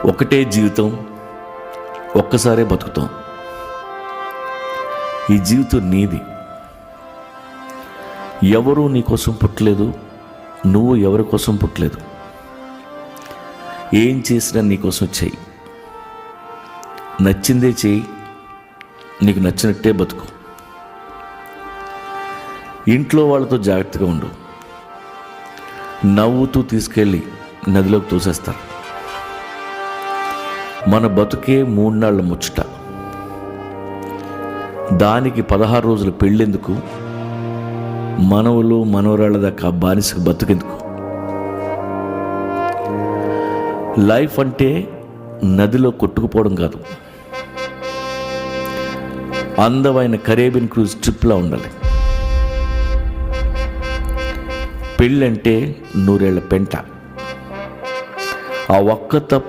ఒకటే జీవితం, ఒక్కసారే బతుకుతాం. ఈ జీవితం నీది. ఎవరు నీ కోసం పుట్టలేదు, నువ్వు ఎవరి కోసం పుట్టలేదు. ఏం చేసినా నీకోసం చెయ్యి, నచ్చిందే చెయ్యి, నీకు నచ్చినట్టే బతుకు. ఇంట్లో వాళ్ళతో జాగ్రత్తగా ఉండు. నవ్వుతూ తీసుకెళ్ళి నదిలోకి తోసేస్తారు. మన బతుకే 3 నాళ్ళ ముచ్చట. దానికి 16 రోజులు పెళ్ళెందుకు? మనవలు మనవరాళ్ళ దాకా బానిసకు బతుకెందుకు? లైఫ్ అంటే నదిలో కొట్టుకుపోవడం కాదు, అందమైన కరేబియన్ క్రూజ్ ట్రిప్లా ఉండాలి. పెళ్ళంటే 100 ఏళ్ల పెంట. ఆ ఒక్క తప్పు